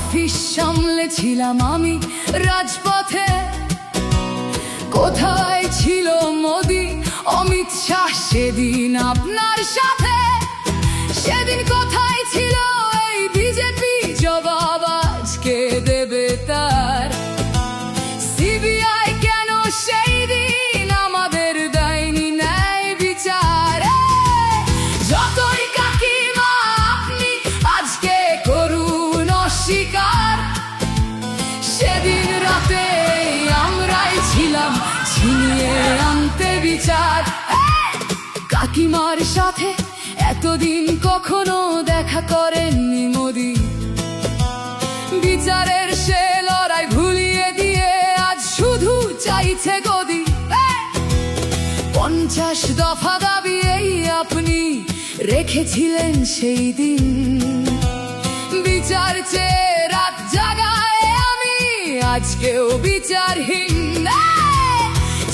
Office সামলেছিলাম আমি রাজপথে। কোথায় ছিল মোদি, অমিত শাহ সেদিন আপনার সাথে? সেদিন কোথায় ছিল এই বিজেপি? জবাব আজকে দেবে তার। সিবিআই কেন সেই দিন আমাদের দেয়নি ন্যায় বিচার? যতই কাকিমা আপনি আজকে করুন অস্বীকার, সেদিন রাতে আমরাই ছিলাম ছিনিয়ে আনতে বিচার। কাকিমার সাথে এতদিন কখনো দেখা করেননি মোদি। বিচারের সে লড়াই ভুলিয়ে দিয়ে আজ শুধু চাইছে গদি। 50 দফা দাবি এই আপনি রেখেছিলেন সেই দিন। বিচার চেয়ে রাত জাগায় আমি, আজকেও বিচারহীন।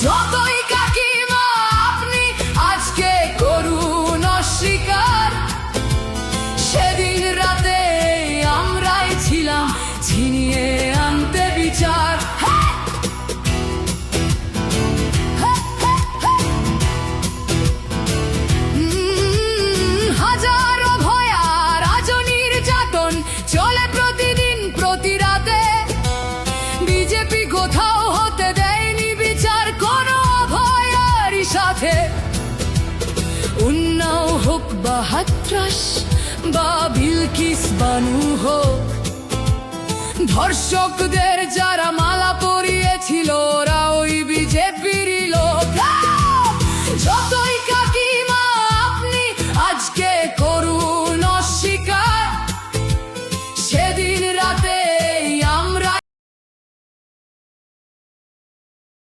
যতই কাকিমা আপনি আজকে করুন অস্বীকার, সেদিন রাতে আমরাই ছিলাম ছিনিয়ে আনতে বিচার। হাজারো ভয়া রাজনীর যাতন চলে প্রতিদিন প্রতি রাতে। বিজেপি কোথাও হতে দেয়নি বিচার কোনো ভয়ারই সাথে। উন্নাও হোক বা হাতরাস বা বিলকিস বানু হোক, ধর্ষকদের যারা মালা পরিয়েছিল ওরা